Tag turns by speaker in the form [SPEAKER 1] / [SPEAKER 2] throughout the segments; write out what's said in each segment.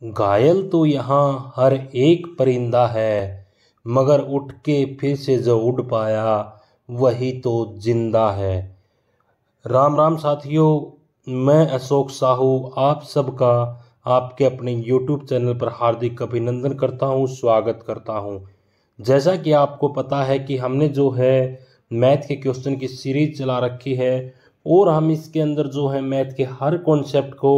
[SPEAKER 1] घायल तो यहाँ हर एक परिंदा है, मगर उठ के फिर से जो उड़ पाया वही तो जिंदा है। राम राम साथियों, मैं अशोक साहू आप सबका आपके अपने YouTube चैनल पर हार्दिक अभिनंदन करता हूँ, स्वागत करता हूँ। जैसा कि आपको पता है कि हमने जो है मैथ के क्वेश्चन की सीरीज चला रखी है और हम इसके अंदर जो है मैथ के हर कॉन्सेप्ट को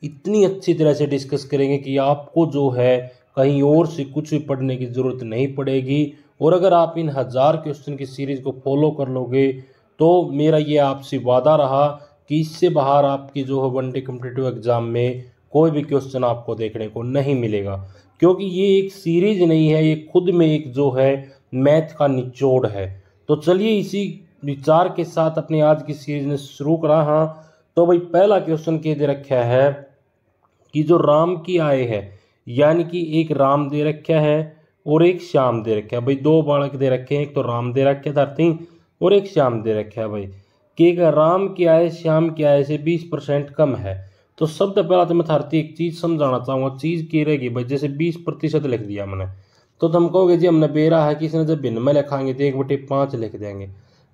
[SPEAKER 1] इतनी अच्छी तरह से डिस्कस करेंगे कि आपको जो है कहीं और से कुछ भी पढ़ने की ज़रूरत नहीं पड़ेगी। और अगर आप इन 1000 क्वेश्चन की सीरीज़ को फॉलो कर लोगे तो मेरा ये आपसे वादा रहा कि इससे बाहर आपकी जो है वनडे कॉम्पिटिटिव एग्ज़ाम में कोई भी क्वेश्चन आपको देखने को नहीं मिलेगा, क्योंकि ये एक सीरीज नहीं है, ये खुद में एक जो है मैथ का निचोड़ है। तो चलिए इसी विचार के साथ अपनी आज की सीरीज ने शुरू करा। हाँ, तो भाई पहला क्वेश्चन के दे रखा है कि जो राम की आय है, यानी कि एक राम दे रखा है और एक श्याम दे रखा है। भाई दो बालक दे रखे हैं, एक तो राम दे रखे धरती और एक श्याम दे रखा है। भाई कि राम की आय श्याम की आय से 20% कम है। तो सबसे पहला तो मैं धरती एक चीज़ समझाना चाहूँगा। चीज़ की रहेगी भाई, जैसे 20% लिख दिया मैंने तो तुम कहोगे जी हमने बेरा है कि इसने जब भिन्न में लिखाएंगे तो 1/5 लिख देंगे।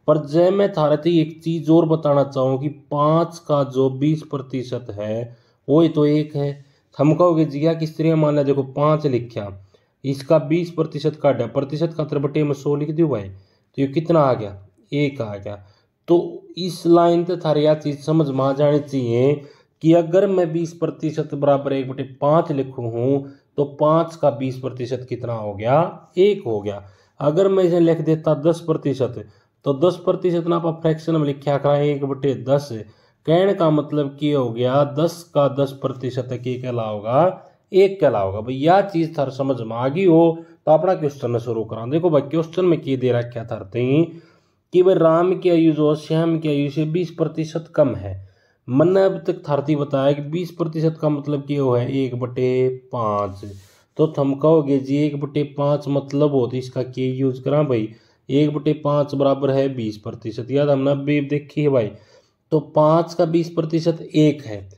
[SPEAKER 1] पर जब मैं थारती एक चीज़ और बताना चाहूँ कि 5 का जो 20% है वो तो एक है। हम कहोगे जी या किस तरह मान लिया, देखो 5 लिखा, इसका 20% काटा, प्रतिशत का 3/100 में 100 लिख दियो भाई, तो ये कितना आ गया, 1 आ गया। तो इस लाइन से थारी यह चीज़ समझ में आ जानी चाहिए कि अगर मैं 20% बराबर 1/5 लिखूँ हूँ तो 5 का 20% कितना हो गया, 1 हो गया। अगर मैं इसे लिख देता 10% तो 10% ना आप फ्रैक्शन में लिखा करा 1/10। कहने का मतलब कि हो गया 10 का 10% की कहला होगा, 1 कहला होगा। भाई यह चीज़ थार समझ में आ गई हो तो अपना क्वेश्चन शुरू करा। देखो भाई क्वेश्चन में की दे रखा था कि भाई राम की आयु जो श्याम की आयु से 20% कम है। मैंने अब तक थारती बताया कि 20% का मतलब क्या है, 1/5। तो तुम कहोगे जी 1/5 मतलब हो तो इसका क्या यूज करा भाई, 1/5 बराबर है 20%। याद हमने अभी देखी है भाई, तो 5 का 20% 1 है।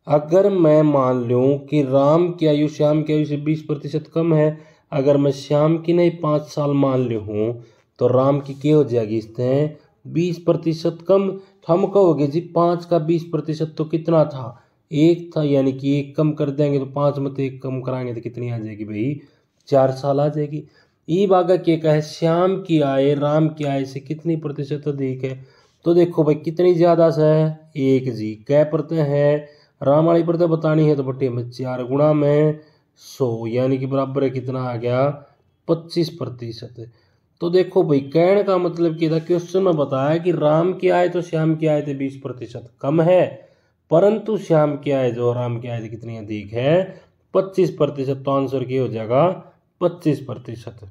[SPEAKER 1] अगर मैं मान लूँ कि राम की आयु श्याम की आयु से 20% कम है, अगर मैं श्याम की नहीं 5 साल मान लूँ तो राम की क्या हो जाएगी, इससे 20% कम। तो हम कहोगे जी 5 का 20% तो कितना था, 1 था, यानी कि 1 कम कर देंगे तो 5 में तो 1 कम कराएंगे तो कितनी आ जाएगी भाई, 4 साल आ जाएगी। ये बागा क्या कहे, श्याम की आय राम की आय से कितनी प्रतिशत अधिक है। तो देखो भाई कितनी ज्यादा से है, 1 जी। कै प्रत्यय है, राम वाली प्रत्यय बतानी है तो बटे में 4 गुणा में 100, यानी कि बराबर है कितना आ गया, 25%। तो देखो भाई कहने का मतलब क्या था, क्वेश्चन में बताया कि राम की आय तो श्याम की आय से 20% कम है, परंतु श्याम की आय जो राम की आय से कितनी अधिक है, 25%। तो आंसर क्या हो जाएगा, 25%।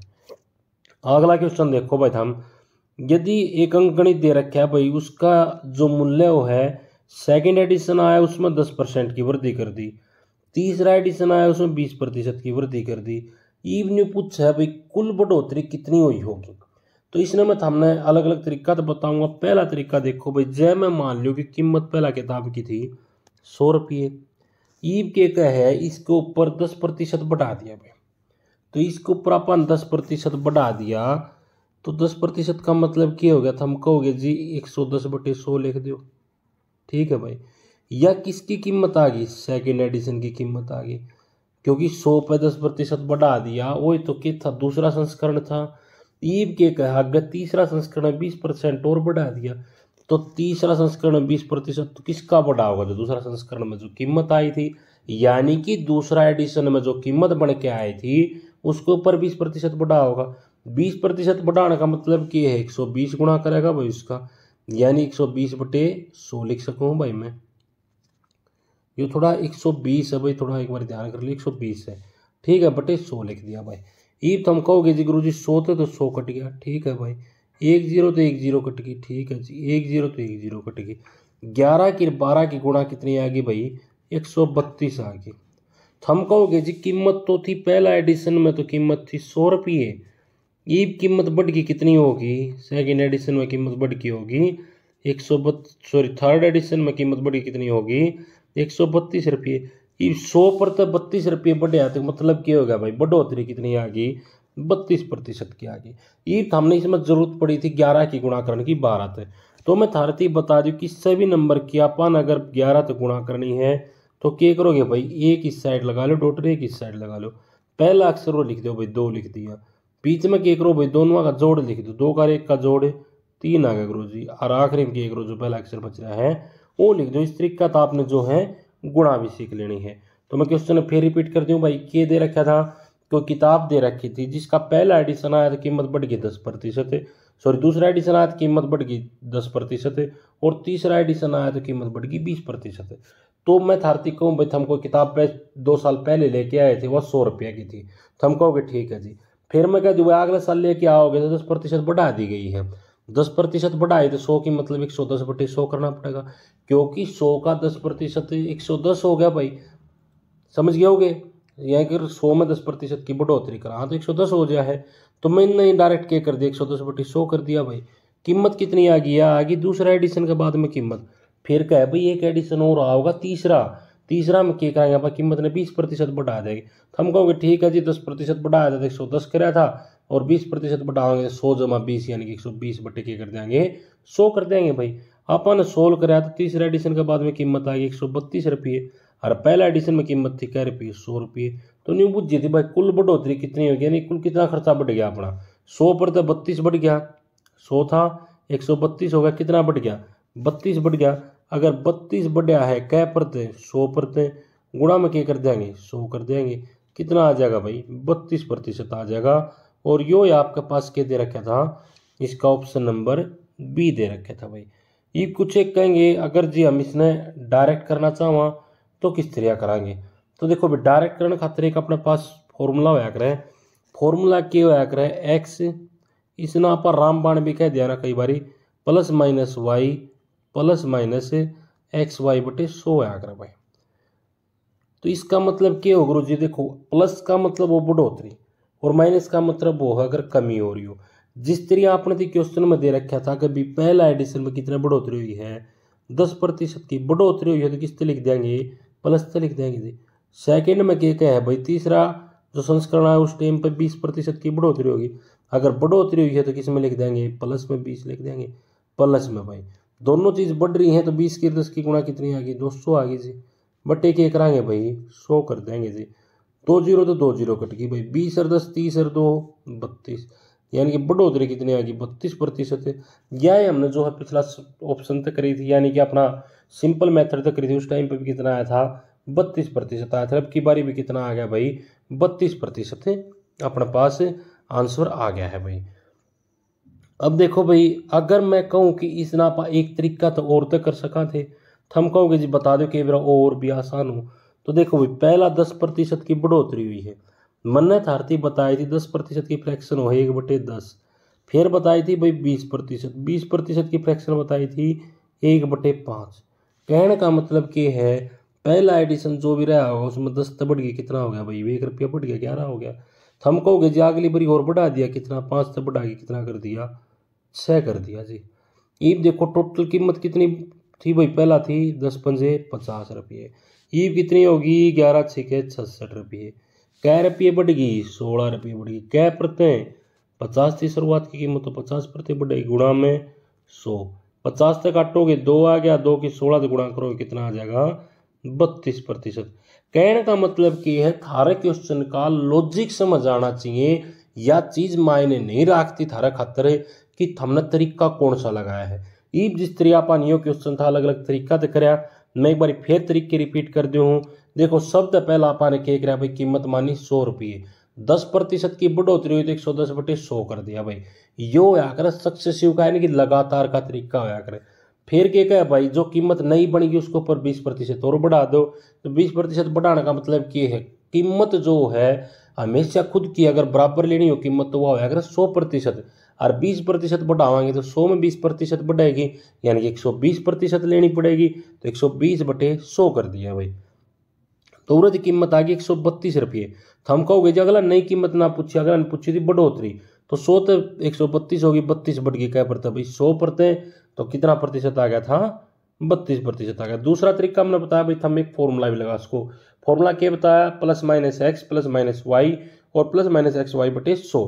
[SPEAKER 1] अगला क्वेश्चन देखो भाई हम, यदि एक अंकगणित दे रखा है भाई, उसका जो मूल्य वो है, सेकेंड एडिशन आया उसमें 10% की वृद्धि कर दी, तीसरा एडिशन आया उसमें 20% की वृद्धि कर दी। ईव ने पूछा है भाई कुल बढ़ोतरी कितनी हुई होगी। तो इसने मैं हमने अलग अलग तरीका तो बताऊंगा। पहला तरीका देखो भाई, जय मैं मान लो कि कीमत पहला किताब की थी 100 रुपये, ईव के क्या है इसके ऊपर 10% बढ़ा दिया भाई, तो इसके ऊपर अपन 10% बढ़ा दिया तो 10% का मतलब क्या हो गया था, हम कहोगे जी 110/100 लिख दो, ठीक है भाई। या किसकी कीमत आ गई, सेकेंड एडिशन की कीमत आ गई, क्योंकि 100 पे 10% बढ़ा दिया, वही तो क्या था, दूसरा संस्करण था। ईब के कहा अगर तीसरा संस्करण 20% और बढ़ा दिया, तो तीसरा संस्करण 20% तो किसका बढ़ा होगा, जो दूसरा संस्करण में जो कीमत आई थी, यानी कि दूसरा एडिशन में जो कीमत बन के आई थी उसके ऊपर 20% बढ़ा होगा। 20% बढ़ाने का मतलब क्या है, 120 गुणा करेगा भाई उसका, यानी 120/100 लिख सकूँ भाई मैं। ये थोड़ा 120 है भाई, थोड़ा एक बार ध्यान कर लिया, 120 है, ठीक है, बटे 100 लिख दिया भाई। ये तो हम कहोगे जी गुरु जी 100 थे तो 100 कट गया, ठीक है भाई। 1 0 तो 1 0 कट गई, ठीक है जी, 1 0 तो 1 0 कट गई। 11 की 12 की गुणा कितनी आ गई भाई, 132 आ गई। तो हम कहोगे जी कीमत तो थी पहला एडिशन में तो कीमत थी 100 रुपये, ये कीमत बढ़ गई कितनी होगी, सेकेंड एडिशन में कीमत बढ़ गई होगी 132, सॉरी थर्ड एडिशन में कीमत बढ़ी कितनी होगी, 132 रुपये। ये 100 पर तो 32 रुपये बढ़े तो मतलब क्या होगा भाई, बढ़ोतरी कितनी आ गई, 32% की आ गई। ये हमने इसमें जरूरत पड़ी थी 11 की गुणा करने की 12 थे। तो मैं थारती बता दूं कि सभी नंबर की अपन अगर 11 तो गुणा करनी है तो क्या करोगे भाई, एक इस साइड लगा लो डॉट, एक इस साइड लगा लो। पहला अक्षर वो लिख दो भाई, 2 लिख दिया। बीच में क्या करो भाई, दोनों का जोड़ लिख दो, 2 का 1 का जोड़ 3 आ गया गुरु जी। और आखिरी में क्या करो, जो पहला अक्षर बच रहा है वो लिख दो। इस तरीके का आपने जो है गुणा भी सीख लेनी है। तो मैं क्वेश्चन फिर रिपीट कर दूं भाई, क्या दे रखा था, कोई किताब दे रखी थी जिसका पहला एडिशन आया तो कीमत बढ़ गई 10%, सॉरी दूसरा एडिशन आया तो कीमत बढ़ गई 10%, और तीसरा एडिशन आया तो कीमत बढ़ गई 20%। तो मैं थारती कहूँ भाई, हमको किताब पे 2 साल पहले लेके आए थे, वो 100 रुपये की थी। तो हम कहोगे ठीक है जी। फिर मैं कह दूँ अगले साल लेके आओगे तो 10% बढ़ा दी गई है। 10% बढ़ाए तो 100 की मतलब 110/100 करना पड़ेगा, क्योंकि 100 का 10% 110 हो गया भाई, समझ गए होगे। या अगर 100 में 10% की बढ़ोतरी करा तो 110 हो गया है। तो मैंने डायरेक्ट क्या कर दिया, 110/100 कर दिया भाई। कीमत कितनी आ गई, आ गई दूसरा एडिशन के बाद में कीमत। फिर क्या है भाई, एक एडिशन और रहा होगा तीसरा, तीसरा में क्या करेंगे भाई, कीमत ने 20% बढ़ा देगी। तो हम कहोगे ठीक है जी, 10% बढ़ाया था तो 110 कराया था, और 20% बढ़ाओगे 100 जमा 20 यानी कि 120 बटे क्या कर देंगे, 100 कर देंगे भाई। अपन 100 कराया तो तीसरा एडिशन के बाद में कीमत आ गई 132 रुपये, और पहला एडिशन में कीमत थी क्या रुपये, 100 रुपये। तो नहीं बुझी थी भाई कुल बढ़ोतरी कितनी होगी, यानी कुल कितना खर्चा बढ़ गया अपना। 100 पर तो 32 बढ़ गया, 100 था 132 हो गया, कितना बढ़ गया, 32 बढ़ गया। अगर 32 बढ़िया है कै परते, 100 परते, गुणा में क्या कर देंगे, 100 कर देंगे, कितना आ जाएगा भाई, 32% आ जाएगा। और यो आपके पास क्या दे रखा था, इसका ऑप्शन नंबर बी दे रखा था भाई। ये कुछ एक कहेंगे अगर जी हम इसने डायरेक्ट करना चाहवा तो किस तरह कराएंगे। तो देखो भाई, डायरेक्ट करने खातिर एक अपने पास फॉर्मूला होया करे। फॉर्मूला क्या होया करे, एक्स, इसना आप रामबाण भी कह दिया ना कई बारी, plus minus y plus minus x y बटे 100 आया करे भाई। तो इसका मतलब क्या हो गुरु जी, देखो प्लस का मतलब वो बढ़ोतरी, और माइनस का मतलब वो है अगर कमी हो रही हो। जिस तरह आपने क्वेश्चन में दे रखा था कि पहला एडिशन में कितना बढ़ोतरी हुई है, 10% की बढ़ोतरी हुई है, तो किस तरह लिख देंगे, प्लस से लिख देंगे जी। सेकेंड में क्या है भाई, तीसरा जो संस्करण है उस टाइम पर 20% की बढ़ोतरी होगी। अगर बढ़ोतरी हुई है तो किस में लिख देंगे, प्लस में 20 लिख देंगे, प्लस में भाई दोनों चीज़ बढ़ रही हैं तो 20 की 10 की गुणा कितनी आ गई, 200 आ गई जी। बटे के कराएंगे भाई, 100 कर देंगे जी। 2 जीरो तो 2 जीरो कट गई भाई, 20 और 10 30 और 2 32, यानी कि बढ़ोतरी कितनी आ गई, 32%। यह हमने जो है पिछला ऑप्शन तक करी थी, यानी कि अपना सिंपल मेथड तक करी थी, उस टाइम पे भी कितना आया था, 32% आया था। अब की बारी भी कितना आ गया भाई, 32% अपने पास आंसर आ गया है भाई। अब देखो भाई, अगर मैं कहूँ कि इस ना एक तरीका तो और तो कर सका थे, तो हम कहोगे जी बता दो कि मेरा और भी आसान हो। तो देखो भाई, पहला 10% की बढ़ोतरी हुई है, मैंने थारती बताई थी 10% की फ्रैक्शन हो 1/10। फिर बताई थी भाई 20%, 20% की फ्रैक्शन बताई थी 1/5। कहने का मतलब कि है पहला एडिशन जो भी रहा होगा उसमें 10 तो बढ़ गया, कितना हो गया भाई, 1 रुपया बढ़ गया, 11 हो गया। तो हम कहोगे जी अगली बारी और बढ़ा दिया, कितना, 5 तो बढ़ा के कितना कर दिया, 6 कर दिया जी। ईब देखो टोटल कीमत कितनी थी भाई, पहला थी 10 पंजे 50 रुपये, ईब कितनी होगी 11 छके 66 रुपये। कै रुपये बढ़ गई, 16 रुपये बढ़ गई। कै प्रति 50 थी शुरुआत की कीमत, तो 50% बढ़ेगी, गुणा में 100, 50 से काटोगे 2 आ गया, 2 की 16 से गुणा करोगे कितना आ जाएगा, 32%। कहने का मतलब कि है थारे क्वेश्चन का लॉजिक समझ आना चाहिए, या चीज मायने नहीं रखती थारा खातर कि हमने तरीका कौन सा लगाया है। ये जिस तरह अपन यो क्वेश्चन था अलग अलग तरीका से कराया, मैं एक बार फिर तरीके रिपीट कर दूँ हूँ। देखो सबसे पहला अपन क्या कराया भाई, कीमत मानी 100 रुपये, 10% की बढ़ोतरी हुई तो 110/100 कर दिया भाई। यो होया करे सक्सेसिव का, यानी कि लगातार का तरीका होया करे। फिर क्या कहे भाई, जो कीमत नहीं बनेगी उसके ऊपर 20% और बढ़ा दो। तो 20% बढ़ाने का मतलब क्या है, कीमत जो है हमेशा खुद की अगर बराबर लेनी हो कीमत तो वह होया करे 100%, और 20% बढ़ावाएंगे तो 100 में 20% बढ़ेगी, यानी कि 120% लेनी पड़ेगी। तो 120/100 कर दिया भाई। तो उरद कीमत आ गई 132 रुपये। तो हम कहोगे जी अगला नई कीमत ना पूछी, अगर पूछी थी बढ़ोतरी, तो 100 तो 132 होगी, 32 बढ़ गई क्या पड़ता भाई, 100 पड़ते तो कितना प्रतिशत आ गया था, 32% आ गया। दूसरा तरीका हमने बताया भाई, हम एक फॉर्मूला भी लगा उसको। फॉर्मूला क्या बताया, plus minus x plus minus y और प्लस माइनस एक्स वाई बटे 100।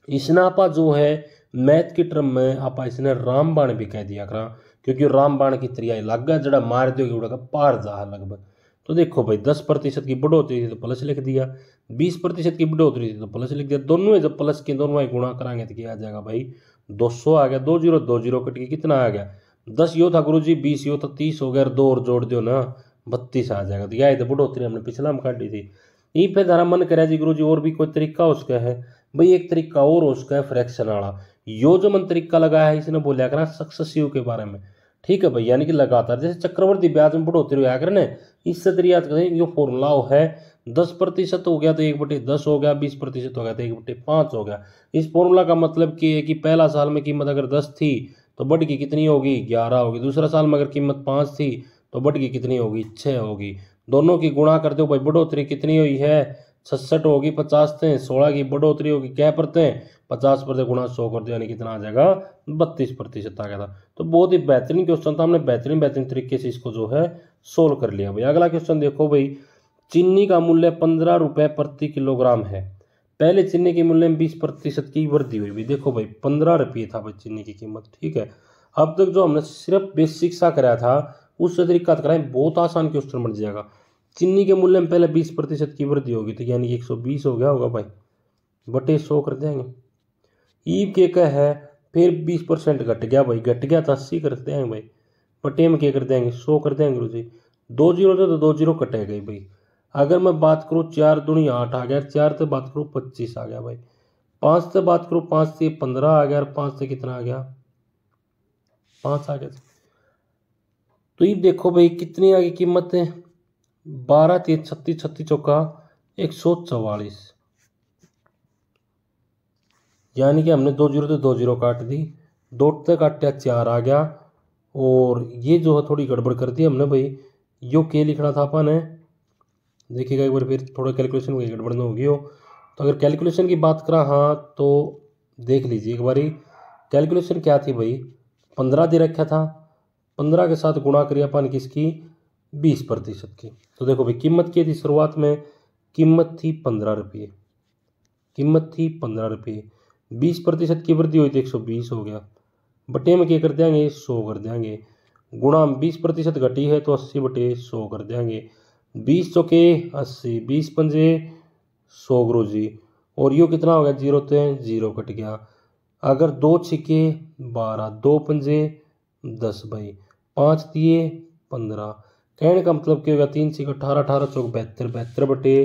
[SPEAKER 1] इसने आपा जो है मैथ की टर्म में आपा इसने रामबाण भी कह दिया करा, क्योंकि रामबाण की त्रियाई लग गया, जड़ा मार दोगे उड़ा पार जा लगभग। तो देखो भाई 10% की बढ़ोतरी थी तो प्लस लिख दिया, 20% की बढ़ोतरी थी तो प्लस लिख दिया। दोनों में जब प्लस के दोनों में गुणा कराएंगे तो क्या आ जाएगा भाई, 200 आ गया। 2 जीरो कट के कितना आ गया, 10 यो था गुरु जी, 20 यो था 30 हो गया, 2 और जोड़ दो ना 32 आ जाएगा। तो यह बढ़ोतरी हमने पिछला में काटी थी। ये फिर धारा मन करे जी गुरु जी और भी कोई तरीका उसका है भाई, एक तरीका और उसका है फ्रैक्शन वाला। यो जो मन तरीका लगाया है इसने बोलिया करा सक्सेसिव के बारे में, ठीक है भाई, यानी कि लगातार जैसे चक्रवर्ती ब्याज में बढ़ोतरी होया करे ना, इससे तरीका करें। जो फॉर्मूला है 10% हो गया तो 1/10 हो गया, 20% हो गया तो 1/5 हो गया। इस फॉर्मूला का मतलब कि है कि पहला साल में कीमत अगर 10 थी तो बढ़ की कितनी होगी, 11 होगी। दूसरा साल में अगर कीमत 5 थी तो बढ़ की कितनी होगी, 6 होगी। दोनों की गुणा कर दो भाई, बढ़ोतरी कितनी हुई है, 66 होगी, 50 थे, 16 की बढ़ोतरी होगी, क्या परते हैं 50% गुणा 100 कर दो, यानी कितना आ जाएगा 32% आ गया था। तो बहुत ही बेहतरीन क्वेश्चन था, हमने बेहतरीन तरीके से इसको जो है सोल्व कर लिया भाई। अगला क्वेश्चन देखो भाई, चीनी का मूल्य 15 रुपये प्रति किलोग्राम है, पहले चीनी के मूल्य में 20% की वृद्धि हुई। देखो भाई 15 रुपये था भाई चीनी की कीमत, ठीक है। अब तक जो हमने सिर्फ बेसिक सा कराया था उस तरीका कराएं, बहुत आसान क्वेश्चन बन जाएगा। चीनी के मूल्य में पहले 20% की वृद्धि होगी तो यानी 120 हो गया होगा भाई, बटे 100 कर देंगे। ईब के का है, फिर 20% घट गया भाई, घट गया तो 80 कर देंगे भाई, बटे में क्या कर देंगे 100 कर देंगे गुरु जी। 2 जीरो थे तो 2 जीरो कटे गए भाई। अगर मैं बात करूँ 4 दूनी 8 आ गया, 4 से बात करूँ 25 आ गया भाई, 5 से बात करूँ 5 से 15 आ गया, और 5 से कितना आ गया 5 आ गया। तो ये देखो भाई कितनी आ गई कीमत है, 12 3 36 36 चौका 144, यानी कि हमने 2 जीरो तो 2 जीरो काट दी, 2 तक काटा 4 आ गया। और ये जो है थोड़ी गड़बड़ कर दी हमने भाई, यो के लिखना था अपन है, देखिएगा एक बार फिर थोड़ा कैलकुलेशन में गड़बड़ ना होगी हो। तो अगर कैलकुलेशन की बात करा हाँ तो देख लीजिए एक बारी, कैलकुलेशन क्या थी भाई, 15 दे रखा था, 15 के साथ गुणा करिए अपन किसकी 20% की। तो देखो भाई कीमत क्या थी शुरुआत में, कीमत थी 15 रुपये, कीमत थी 15 रुपये, 20% की वृद्धि हुई तो 120 हो गया, बटे में क्या कर देंगे 100 कर देंगे, गुणा 20% घटी है तो 80 बटे 100 कर देंगे, 20 चौके 80, 20 पंजे 100 गुरु जी। और यो कितना हो गया, जीरो तो जीरो कट गया। अगर 2 छिके 12, 2 पंजे 10 भाई, 5 दिए 15, कहने का मतलब क्या होगा, 3 छिके 18, 18 चौक 72, 72 बटे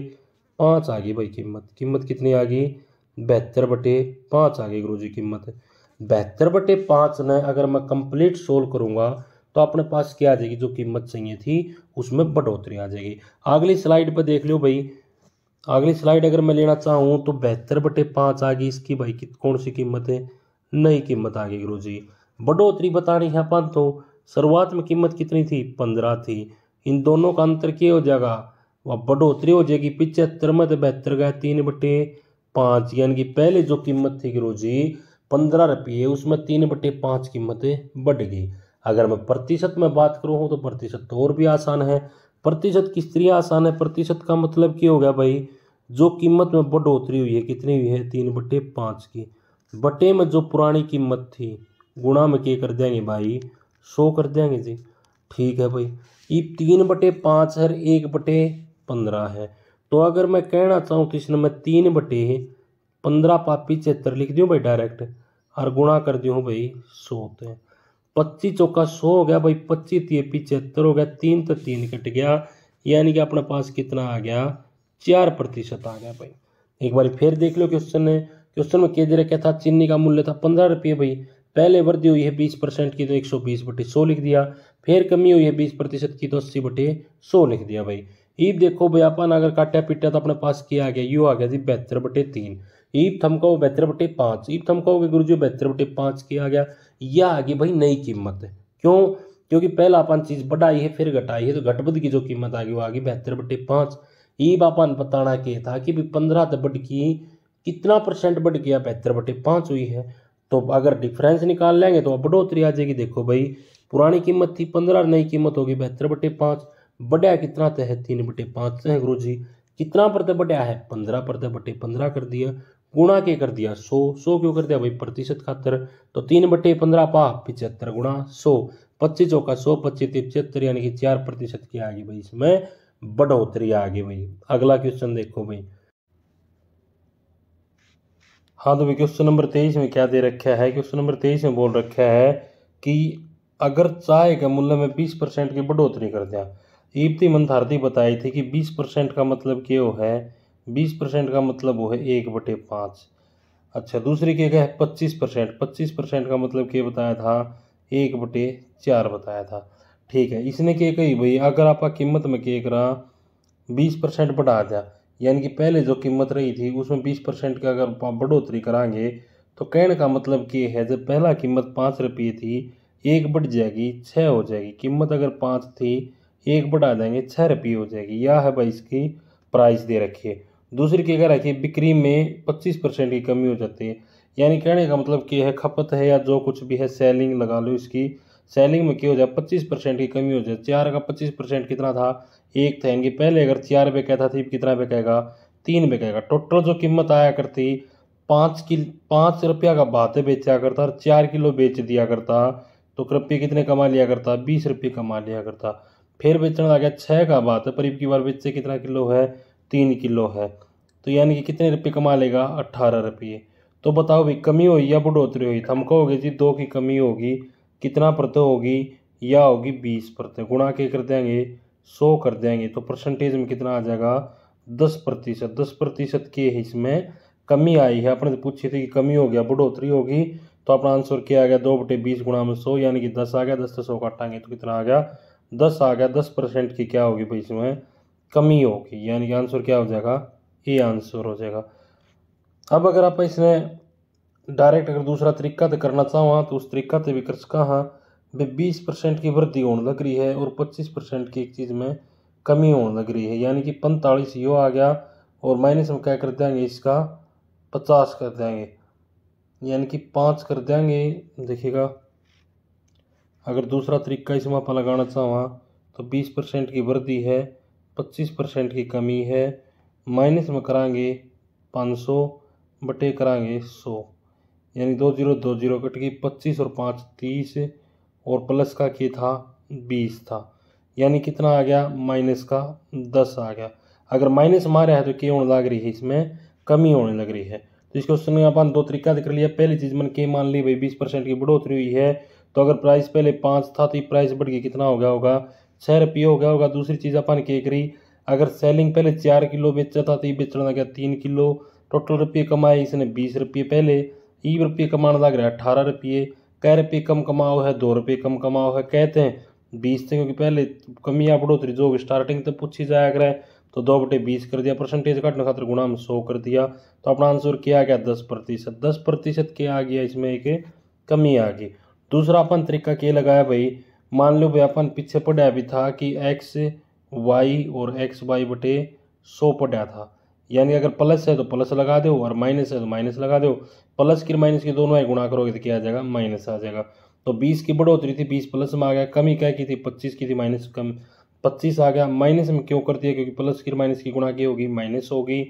[SPEAKER 1] 5 आ गई भाई कीमत। कीमत कितनी आ गई, 72 बटे 5 आ गई गुरु जी कीमत। 72 बटे 5 ने अगर मैं कंप्लीट सोल्व करूंगा तो अपने पास क्या आ जाएगी, जो कीमत चाहिए थी उसमें बढ़ोतरी आ जाएगी। अगली स्लाइड पर देख लो भाई, अगली स्लाइड अगर मैं लेना चाहूँ तो 72 बटे 5 आ गई इसकी भाई, कौन सी कीमत है, नई कीमत आ गई गुरु जी। बढ़ोतरी बतानी है अपन तो शुरुआत में कीमत कितनी थी 15 थी, इन दोनों का अंतर क्या हो जाएगा, वह बढ़ोतरी हो जाएगी 75 में तो 72 गया 3 बटे 5, यानी कि पहले जो कीमत थी गुरु जी 15 रुपये, उसमें 3 बटे 5 कीमतें बढ़ गई। अगर मैं प्रतिशत में बात करूँ तो प्रतिशत तो और भी आसान है। प्रतिशत किस तरह आसान है, प्रतिशत का मतलब क्या हो गया भाई, जो कीमत में बढ़ोतरी हुई है कितनी हुई है 3 बटे 5 की, बटे में जो पुरानी कीमत थी गुणा में क्या कर देंगे भाई 100 कर देंगे जी, ठीक है भाई। ये 3 बटे 5 है, 1 बटे 15 है, तो अगर मैं कहना चाहूँ तो इसमें मैं 3 बटे 15 पापी 75 लिख दूँ भाई डायरेक्ट, और गुणा कर दूँ भाई 100 थे, 25 चौका 100 हो गया भाई, 25 3 75 हो गया, 3 तो 3 कट गया, यानी कि अपने पास कितना आ गया 4% आ गया भाई। एक बार फिर देख लो क्वेश्चन है, क्वेश्चन में क्या दे रखा था, चीनी का मूल्य था 15 रुपये भाई, पहले वृद्धि हुई है 20% की तो 120 बटे 100 लिख दिया, फिर कमी हुई है 20% की तो 80 बटे 100 लिख दिया भाई। ईब देखो भाई अपन अगर काटा पिटा तो अपने पास क्या आ गया, यू आ गया जी 72 बटे 3, ईब थमका 72 बटे 5, ईब थमका गुरु जी 72 बटे 5 की आ गया, यह आ गई भाई नई कीमत है। क्यों, क्योंकि पहला अपन चीज बढ़ाई है फिर घटाई है, तो घटबद की जो कीमत आ गई वो आ गई 72 बटे 5। ईब अपन बताना क्या था कि भाई 15 तो बढ़ की कितना परसेंट बढ़ गया, 72 बटे 5 हुई है, तो अगर डिफरेंस निकाल लेंगे तो बढ़ोतरी आ जाएगी। देखो भाई पुरानी कीमत थी 15, नई कीमत होगी 72/5। बढ़िया कितना तो है 3/5 है गुरु जी। कितना परते बढ़िया है 15 परते बटे 15 कर दिया। गुणा के कर दिया 100 क्यों कर दिया भाई प्रतिशत खातर। तो 3/15 पा 75 गुणा 100। 25 चौका 100, 25 75 यानी कि 4% की आ गई भाई इसमें बढ़ोतरी आ गई भाई। अगला क्वेश्चन देखो भाई। हाँ तो भाई क्वेश्चन नंबर 23 में क्या दे रखा है। क्वेश्चन नंबर 23 में बोल रखा है कि अगर चाय के मूल्य में 20% की बढ़ोतरी कर दिया। ईप्ती मंथारती बताई थी कि 20% का मतलब क्या है। 20% का मतलब वो है 1/5। अच्छा दूसरी क्या है 25%। 25% का मतलब क्या बताया था 1/4 बताया था। ठीक है इसने क्या कही भाई अगर आप कीमत में क्या करा 20% बढ़ा दिया यानी कि पहले जो कीमत रही थी उसमें 20% का अगर बढ़ोतरी कराएंगे तो कहने का मतलब ये है जब पहला कीमत 5 रुपये थी एक बढ़ जाएगी 6 हो जाएगी। कीमत अगर 5 थी एक बढ़ा देंगे 6 रुपये हो जाएगी। यह है भाई इसकी प्राइस दे रखी है। दूसरी क्या रखी है बिक्री में 25% की कमी हो जाती है। यानी कहने का मतलब क्या है खपत है या जो कुछ भी है सेलिंग लगा लो इसकी। सेलिंग में क्या हो जाए 25% की कमी हो जाए। 4 का 25% कितना था एक था यानी कि पहले अगर 4 रुपये कहता था कितना बिकेगा 3 बिकेगा। टोटल जो कीमत आया करती 5 रुपया का भाते बेचा करता और 4 किलो बेच दिया करता तो रुपये कितने कमा लिया करता 20 रुपये कमा लिया करता। फिर बेचने आ गया 6 का भात पर की बार बेचे कितना किलो है 3 किलो है तो यानी कि कितने रुपये कमा लेगा 18 रुपये। तो बताओ भाई कमी हुई या बढ़ोतरी हुई। हम कहोगे जी 2 की कमी होगी कितना परत होगी या होगी 20%। गुणा के कर देंगे 100 कर देंगे तो परसेंटेज में कितना आ जाएगा 10%। 10% के इसमें कमी आई है। अपने तो पूछी थी कि कमी हो गया बढ़ोतरी होगी तो अपना आंसर क्या आ गया 2/20 गुणा में 100 यानी कि 10 आ गया। 10 से 100 काटांगे तो कितना आ गया 10 आ गया। 10% की क्या होगी भाई इसमें कमी होगी यानी कि आंसर क्या हो जाएगा ये आंसर हो जाएगा। अब अगर आप इसमें डायरेक्ट अगर दूसरा तरीका तो करना चाहो तो उस तरीका से भी कर सका हाँ भाई 20% की वृद्धि होने लग रही है और 25% की एक चीज़ में कमी होने लग रही है यानी कि 45 यो आ गया और माइनस में क्या कर देंगे इसका 50 कर देंगे यानी कि 5 कर देंगे। देखिएगा अगर दूसरा तरीका इसमें आप लगाना चाहो तो 20% की वृद्धि है 25% की कमी है माइनस में कराएंगे 500 बटे कराएंगे 100 यानी 2 0 कट गई 25 और 5 30 और प्लस का क्या था 20 था यानी कितना आ गया माइनस का 10 आ गया। अगर माइनस मारा है तो क्या होने लग रही है इसमें कमी होने लग रही है। तो इस क्वेश्चन में अपन दो तरीका कर लिया। पहली चीज़ मैंने क्या मान ली भाई 20% की बढ़ोतरी हुई है तो अगर प्राइस पहले 5 था तो प्राइस बढ़ गई कितना हो गया होगा 6 रुपये हो गया होगा। दूसरी चीज़ अपन क्या करी अगर सेलिंग पहले 4 किलो बेचा था तो ये बेचने लगा 3 किलो टोटल रुपये कमाए इसने 20 रुपये पहले ई रुपये कमाने लग रहा है 18 रुपये। कै रुपये कम कमाओ है 2 रुपये कम कमाओ है कहते हैं 20 थे क्योंकि पहले कमी या बढ़ोतरी जो स्टार्टिंग तो पूछी जाया करे तो 2/20 कर दिया। परसेंटेज काटने खातर गुणा में 100 कर दिया तो अपना आंसर क्या आ गया 10%। 10% क्या आ गया इसमें एक कमी आ गई। दूसरा अपन तरीका क्या लगाया भाई मान लो भाई अपन पीछे पढ़ा भी था कि XY और XY/100 पढ़ा था यानी अगर प्लस है तो प्लस लगा दो और माइनस है तो माइनस लगा दो। प्लस की माइनस की दोनों है गुणा करोगे तो क्या आ जाएगा माइनस आ जाएगा। तो 20 की बढ़ोतरी थी 20 प्लस में आ गया। कमी क्या की थी 25 की थी माइनस कम 25 आ गया। माइनस में क्यों कर दिया क्योंकि प्लस की माइनस की गुणा की होगी माइनस होगी।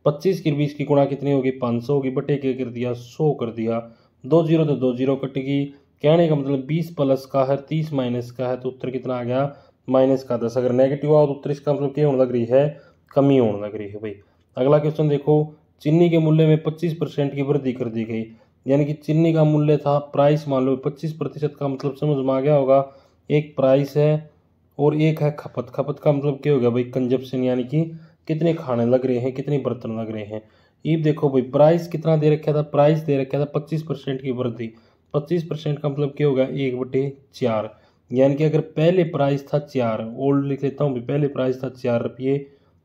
[SPEAKER 1] 25 की 20 की गुणा कितनी होगी 500 होगी बटे के कर दिया 100 कर दिया। 2 0 तो 2 0 कटेगी। कहने का मतलब 20 प्लस का है 30 माइनस का है तो उत्तर कितना आ गया -10। अगर नेगेटिव आओ तो उत्तर इसका मतलब क्या होने लग रही है कमी होने लग रही है भाई। अगला क्वेश्चन देखो चीनी के मूल्य में 25% की वृद्धि कर दी गई यानी कि चीनी का मूल्य था प्राइस मान लो 25% का मतलब समझ में आ गया होगा। एक प्राइस है और एक है खपत। खपत का मतलब क्या हो गया भाई कंजप्शन यानी कि कितने खाने लग रहे हैं कितने बर्तन लग रहे हैं। ये देखो भाई प्राइस कितना दे रखा था प्राइस दे रखा था 25% की वृद्धि। 25% का मतलब क्या होगा 1/4 यानी कि अगर पहले प्राइस था 4 ओल्ड लिख लेता हूँ पहले प्राइस था 4 रुपये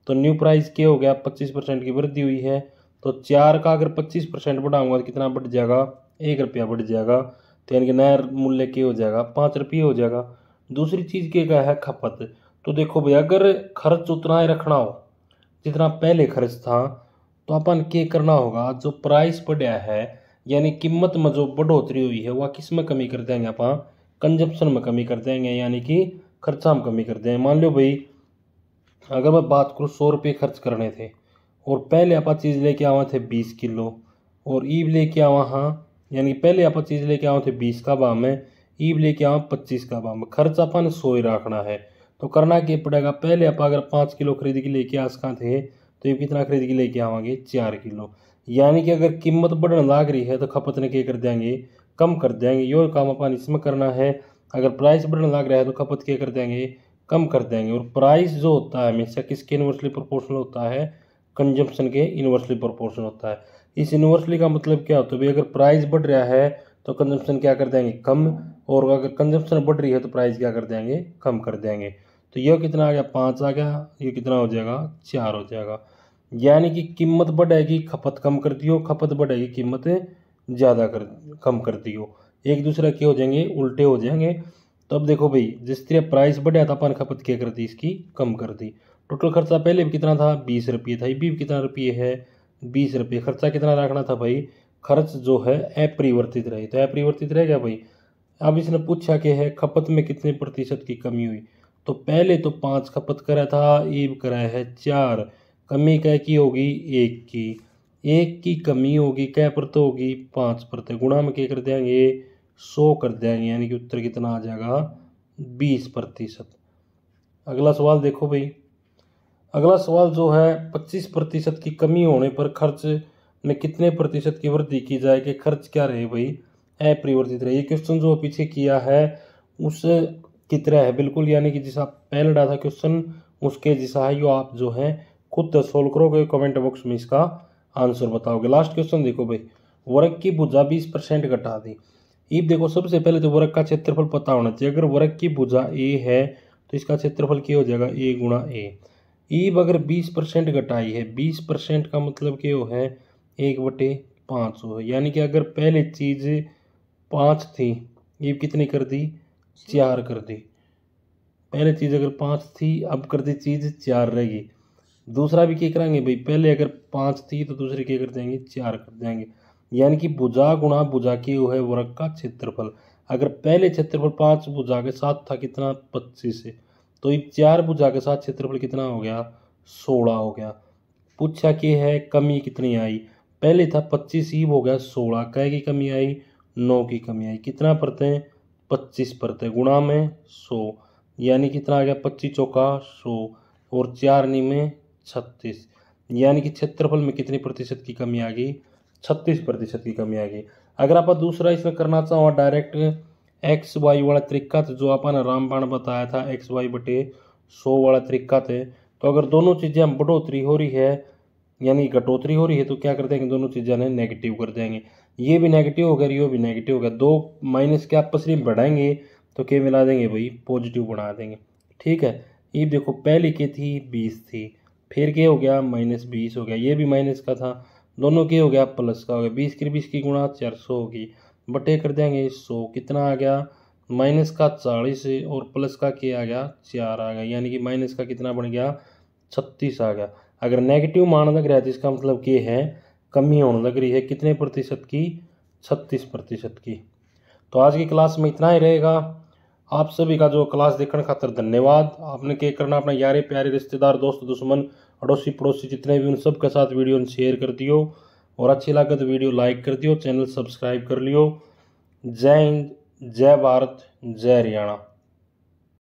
[SPEAKER 1] तो न्यू प्राइस क्या हो गया 25% की वृद्धि हुई है तो 4 का अगर 25% बढ़ाऊंगा तो कितना बढ़ जाएगा 1 रुपया बढ़ जाएगा। तो यानी कि नया मूल्य क्या हो जाएगा 5 रुपये हो जाएगा। दूसरी चीज़ क्या है खपत। तो देखो भाई अगर खर्च उतना ही रखना हो जितना पहले खर्च था तो अपन क्या करना होगा जो प्राइस बढ़ा है यानी कीमत में जो बढ़ोतरी हुई है वह किस में कमी कर देंगे अपन कंजप्शन में कमी कर देंगे, यानी कि खर्चा में कमी कर देंगे। मान लो भाई अगर मैं बात करूँ 100 रुपये खर्च करने थे और पहले आप चीज़ लेके आवा थे 20 किलो और ईब लेके आवा, हाँ यानी पहले आप चीज़ लेके आवा थे 20 का भाव में, ईब लेके आवा 25 का भाव में, खर्च अपन 100 ही रखना है। तो करना क्या पड़ेगा, पहले आप अगर 5 किलो खरीद के लेके आ सका थे तो ये कितना खरीद के लेके आवांगे 4 किलो। यानी कि अगर कीमत बढ़ने लग रही है तो खपत ने क्या कर देंगे, कम कर देंगे। यो काम अपन इसमें करना है। अगर प्राइस बढ़ने लग रहा है तो खपत क्या कर देंगे, कम कर देंगे। और प्राइस जो होता है हमेशा किसके इन्वर्सली प्रोपोर्शनल होता है, कंजम्पशन के इन्वर्सली प्रोपोर्शनल होता है। इस इन्वर्सली का मतलब क्या होता है भाई, अगर प्राइस बढ़ रहा है तो कंजम्पशन क्या कर देंगे, कम, और अगर कंजम्पशन बढ़ रही है तो प्राइस क्या कर देंगे, कम कर देंगे। तो यह कितना आ गया, 5 आ गया, ये कितना हो जाएगा, 4 हो जाएगा। यानी कि कीमत बढ़ेगी खपत कम कर दियो, खपत बढ़ेगी कीमत ज़्यादा कम कर दियो, एक दूसरे के हो जाएंगे, उल्टे हो जाएंगे। तो अब देखो भाई जिस तरह प्राइस बढ़ा था अपन खपत क्या कर दी, इसकी कम कर दी। टोटल खर्चा पहले भी कितना था, 20 रुपये था, भी कितना रुपये है, 20 रुपये। खर्चा कितना रखना था भाई, खर्च जो है अपरिवर्तित रहे, तो अपरिवर्तित रह गया भाई। अब इसने पूछा कि है खपत में कितने प्रतिशत की कमी हुई, तो पहले तो 5 खपत करा था, ईब करा है 4, कमी क्या की होगी, 1 की, 1 की कमी होगी क्या पर तो होगी 5 पर, गुणा में क्या कर देंगे 100 कर देंगे, यानी कि उत्तर कितना आ जाएगा 20%। अगला सवाल देखो भाई, अगला सवाल जो है 25% की कमी होने पर खर्च में कितने प्रतिशत की वृद्धि की जाए कि खर्च क्या रहे भाई, अपरिवर्तित रहे। ये क्वेश्चन जो पीछे किया है उस की तरह है बिल्कुल, यानी कि जैसा पहले डाला था क्वेश्चन उसके जैसा है। यो आप जो है खुद सोल्व करोगे, कमेंट बॉक्स में इसका आंसर बताओगे। लास्ट क्वेश्चन देखो भाई, वर्ग की भुजा 20% घटा दी। अब देखो सबसे पहले तो वर्ग का क्षेत्रफल पता होना चाहिए। अगर वर्ग की भुजा ए है तो इसका क्षेत्रफल क्या हो जाएगा, ए गुणा ए। ईब अगर 20% घटाई है, 20% का मतलब क्या हो है 1/5 हो, यानी कि अगर पहले चीज़ 5 थी, ईब कितनी कर दी, 4 कर दी। पहले चीज़ अगर 5 थी, अब कर दी चीज़ 4 रहेगी। दूसरा भी क्या करेंगे भाई, पहले अगर 5 थी तो दूसरी क्या कर देंगे, 4 कर देंगे। यानी कि भुजा गुणा भुजा की वो है वर्ग का क्षेत्रफल। अगर पहले क्षेत्रफल 5 भुजा के साथ था कितना 25 है, तो ये 4 भुजा के साथ क्षेत्रफल कितना हो गया 16 हो गया। पूछा कि है कमी कितनी आई, पहले था 25, ईब हो गया 16, कै की कमी आई 9 की कमी आई। कितना परतें 25 परतें, गुणा में 100, यानी कितना आ गया 25 चौका 100 और 4 नी में 36, यानी कि क्षेत्रफल में कितनी प्रतिशत की कमी आ गई, 36% की कमी आ गई। अगर आप दूसरा इसमें करना चाहो डायरेक्ट एक्स वाई वाला तरीका था जो अपन रामबाण बताया था, XY/100 वाला तरीका थे। तो अगर दोनों चीज़ें हम बढ़ोतरी हो रही है यानी घटोतरी हो रही है तो क्या कर देंगे, दोनों चीज़ें ने नेगेटिव कर देंगे। ये भी नेगेटिव हो गया, ये भी नेगेटिव हो गया, दो माइनस के आपस में बढ़ाएंगे तो क्या मिला देंगे भाई, पॉजिटिव बना देंगे। ठीक है, ये देखो पहले की थी 20 थी, फिर क्या हो गया -20 हो गया, ये भी माइनस का था, दोनों के हो गया प्लस का हो गया। 20 की 20 की गुणा 400 होगी, बटे कर देंगे 100, कितना आ गया माइनस का 40 और प्लस का क्या आ गया 4 आ गया, यानी कि माइनस का कितना बन गया 36 आ गया। अगर नेगेटिव मान लग रहा है तो इसका मतलब क्या है, कमी होने लग रही है, कितने प्रतिशत की 36% की। तो आज की क्लास में इतना ही रहेगा। आप सभी का जो क्लास देखने खातर धन्यवाद। आपने क्या करना, अपना यारे प्यारे रिश्तेदार दोस्त दुश्मन अड़ोसी पड़ोसी जितने भी उन सब के साथ वीडियो शेयर कर दियो, और अच्छी लगे तो वीडियो लाइक कर दियो, चैनल सब्सक्राइब कर लियो। जय हिंद, जय भारत, जय हरियाणा।